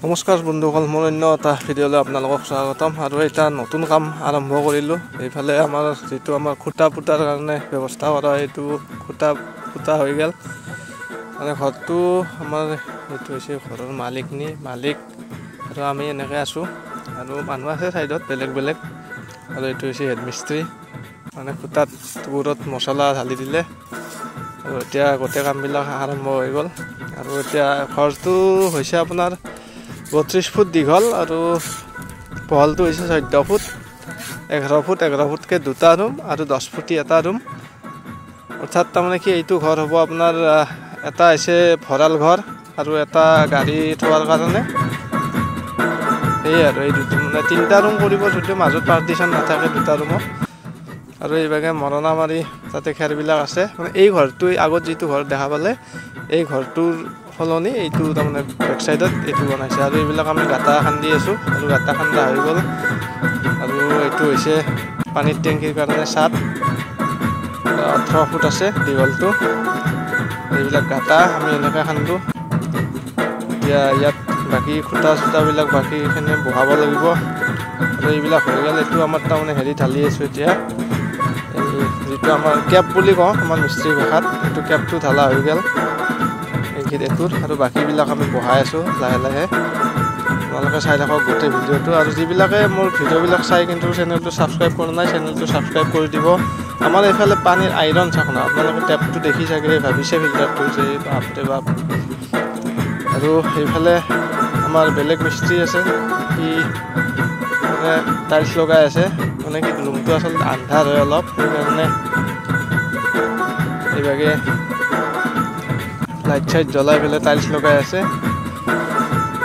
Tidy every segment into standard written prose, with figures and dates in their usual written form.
নমস্কাৰ বন্ধুসকল, মোৰ অন্য এটা ভিডিঅ'লৈ আপোনালোকক স্বাগতম। আৰু এটা নতুন কাম আৰম্ভ কৰিলোঁ। এইফালে আমাৰ যিটো আমাৰ খুঁটা পুতাৰ কাৰণে ব্যৱস্থা কৰা, এইটো খুঁটা পুতা হৈ গ'ল। মানে ঘৰটো আমাৰ এইটো হৈছে ঘৰৰ মালিক আৰু আমি এনেকৈ আছোঁ। আৰু মানুহ আছে ছাইডত বেলেগ বেলেগ। আৰু এইটো হৈছে হেডমিস্ত্ৰী। মানে খুঁটাত বোৰত মছলা ঢালি দিলে আৰু এতিয়া গোটেই কামবিলাক আৰম্ভ হৈ গ'ল। আৰু এতিয়া ঘৰটো হৈছে আপোনাৰ 32 ফুট দীঘল আৰু বহলটো হৈছে 14 ফুট। 11 ফুটকৈ দুটা ৰুম আৰু 10 ফুটি এটা ৰুম। অৰ্থাৎ তাৰমানে কি, এইটো ঘৰ হ'ব আপোনাৰ এটা হৈছে ভঁৰাল ঘৰ আৰু এটা গাড়ী থোৱাৰ কাৰণে। সেয়ে আৰু এই দুটা মানে 3টা ৰুম কৰিব, যদিও মাজত পাৰ্টিশ্যন নাথাকে দুটা ৰুমত। আৰু এইভাগে মৰণা মাৰি তাতে খেৰবিলাক আছে। মানে এই ঘৰটো আগত যিটো ঘৰ দেখা পালে, এই ঘৰটোৰ সলনি এইটো তাৰমানে বেক চাইডত এইটো বনাইছে। আৰু এইবিলাক আমি গাঁটা খান্দি আছোঁ আৰু গাঁটা খান্দা হৈ গ'ল। আৰু এইটো হৈছে পানীৰ টেংকিৰ কাৰণে ছাদ, 18 ফুট আছে দীঘলটো। এইবিলাক গাঁটা আমি এনেকৈ খান্দো। এতিয়া ইয়াত বাকী খুঁটা চুটাবিলাক বাকীখিনি বহাব লাগিব। আৰু এইবিলাক হৈ গ'ল। এইটো আমাৰ তাৰমানে হেৰি ঢালি আছোঁ এতিয়া, এই যিটো আমাৰ কেপ বুলি কওঁ আমাৰ মিস্ত্ৰী ভাষাত, এইটো কেপটো ঢালা হৈ গ'ল এইটোৰ। আৰু বাকীবিলাক আমি বহাই আছোঁ লাহে লাহে। আপোনালোকে চাই থাকক গোটেই ভিডিঅ'টো। আৰু যিবিলাকে মোৰ ভিডিঅ'বিলাক চাই কিন্তু চেনেলটো ছাবস্ক্ৰাইব কৰা নাই, চেনেলটো ছাবস্ক্ৰাইব কৰি দিব। আমাৰ এইফালে পানীৰ আইৰণ চাওক না, আপোনালোকে টেপটো দেখি চাগে ভাবিছে ফিল্টাৰটো যে বাপৰে বাপ। আৰু সেইফালে আমাৰ বেলেগ মিস্ত্ৰী আছে, সি মানে টাইলছ লগাই আছে। মানে কি, ৰুমটো আচলতে আন্ধাৰ হয় অলপ, সেইকাৰণে এইভাগে লাইট চাইট জ্বলাই পেলাই টাইলছ লগাই আছে।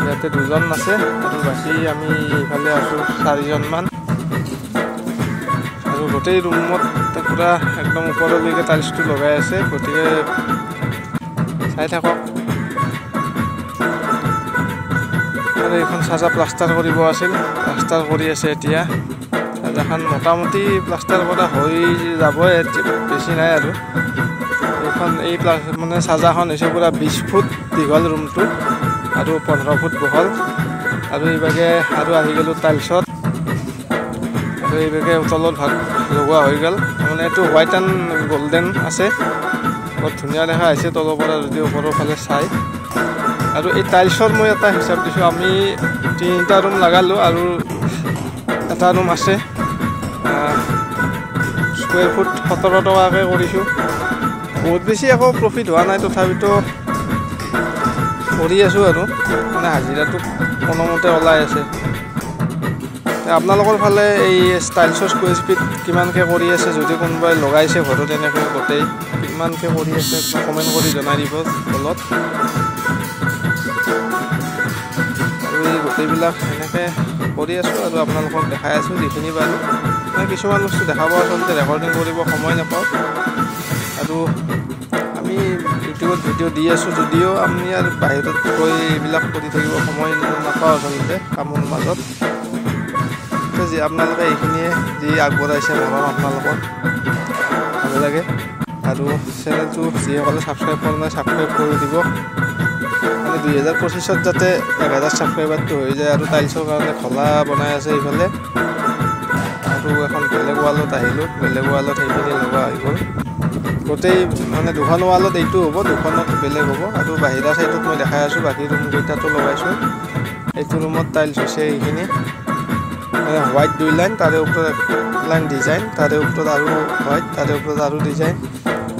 ইয়াতে দুজন আছে আৰু বাকী আমি এইফালে আছোঁ 4জনমান। আৰু গোটেই ৰুমত পূৰা একদম ওপৰলৈকে টাইলছটো লগাই আছে। গতিকে চাই থাকক। আৰু এইখন চাজা প্লাষ্টাৰ কৰিব আছিল, প্লাষ্টাৰ কৰি আছে এতিয়া। চাজাখন মোটামুটি প্লাষ্টাৰ কৰা হৈ যাবই, বেছি নাই আৰু। এই মানে চাজাখন হৈছে পূৰা 20 ফুট দীঘল ৰুমটো আৰু 15 ফুট বহল। আৰু এইভাগে আৰু আহি গ'লোঁ টাইলছত। আৰু এইভাগে তলৰ ভাগ লগোৱা হৈ গ'ল। মানে এইটো হোৱাইট এণ্ড গল্ডেন আছে, বৰ ধুনীয়া দেখা হৈছে তলৰ পৰা যদি ওপৰৰ ফালে চাই। আৰু এই টাইলছৰ মই এটা হিচাপ দিছোঁ, আমি 3টা ৰুম লগালোঁ আৰু এটা ৰুম আছে। স্কুৱেৰ ফুট 17 টকাকৈ কৰিছোঁ। বহুত বেছি একো প্ৰফিট হোৱা নাই, তথাপিতো কৰি আছোঁ আৰু মানে হাজিৰাটো কোনোমতে ওলাই আছে। আপোনালোকৰ ফালে এই টাইলছৰ স্কুৱেৰ ফিট কিমানকৈ কৰি আছে, যদি কোনোবাই লগাইছে ঘৰত এনেকৈ গোটেই কিমানকৈ কৰি আছে কমেণ্ট কৰি জনাই দিব তলত। আৰু এই গোটেইবিলাক এনেকৈ কৰি আছোঁ আৰু আপোনালোকক দেখাই আছোঁ যিখিনি বাৰু। মানে কিছুমান বস্তু দেখাব আচলতে ৰেকৰ্ডিং কৰিব সময় নাপাওঁ। আৰু আমি ইউটিউবত ভিডিঅ' দি আছোঁ যদিও আমি আৰু বাহিৰত গৈ এইবিলাক কৰি থাকিব সময় নাপাওঁ আচলতে কামৰ মাজত। যি আপোনালোকে এইখিনিয়ে যি আগবঢ়াইছে মৰম আপোনালোকৰ ভাল লাগে। আৰু চেনেলটো যিসকলে ছাবস্ক্ৰাইব কৰা নাই ছাবস্ক্ৰাইব কৰি দিব। মানে 2025ত যাতে 1000 ছাবস্ক্ৰাইবাৰটো হৈ যায়। আৰু টাইলছৰ কাৰণে খলা বনাই আছে এইফালে। আৰু এখন বেলেগ ৱালত আহিলোঁ, বেলেগ ৱালত সেইখিনি লগোৱা হৈ গ'ল। গোটেই মানে দুখন ৱালত এইটো হ'ব, দুখনত বেলেগ হ'ব। আৰু বাহিৰা চাইডত মই দেখাই আছোঁ, বাকী ৰুমকেইটাতো লগাইছোঁ। এইটো ৰুমত টাইলছ হৈছে এইখিনি, মানে হোৱাইট 2 লাইন, তাৰে ওপৰত 1 লাইন ডিজাইন, তাৰে ওপৰত আৰু হোৱাইট, তাৰে ওপৰত আৰু ডিজাইন।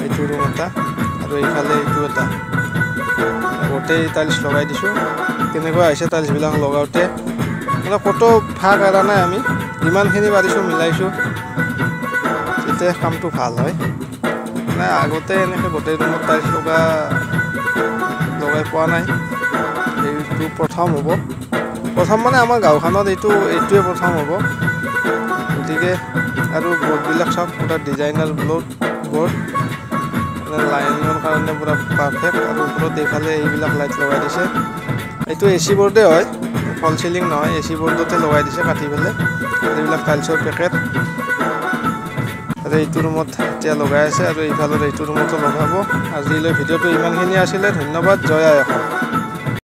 এইটো ৰুম এটা আৰু এইফালে এইটো এটা, গোটেই টাইলছ লগাই দিছোঁ। কেনেকুৱা হৈছে টাইলছবিলাক লগাওঁতে, মানে ক'তো ভাগ এৰা নাই। আমি যিমানখিনি পাৰিছোঁ মিলাইছোঁ তেতিয়া কামটো ভাল হয়। মানে আগতে এনেকৈ গোটেই ৰুমত টাইলছ লগাই পোৱা নাই, এইটো প্ৰথম হ'ব। প্ৰথম মানে আমাৰ গাঁওখনত এইটোৱে প্ৰথম হ'ব। গতিকে আৰু বৰ্ডবিলাক চাওক, পূৰা ডিজাইনাৰ বৰ্ড, মানে লাইনৰ কাৰণে পূৰা পাৰফেক্ট। আৰু ওপৰত এইফালে এইবিলাক লাইট লগাই দিছে। এইটো AC বৰ্ডে হয়, ফল চিলিং নহয়, AC বৰ্ডতে লগাই দিছে কাটি পেলাই। এইবিলাক টাইলছৰ পেকেট। আৰু এইটো ৰুমত এতিয়া লগাই আছে আৰু এইফালৰ এইটো ৰুমতো লগাব। আজিলৈ ভিডিঅ'টো ইমানখিনি আছিলে। ধন্যবাদ। জয় আই অসম।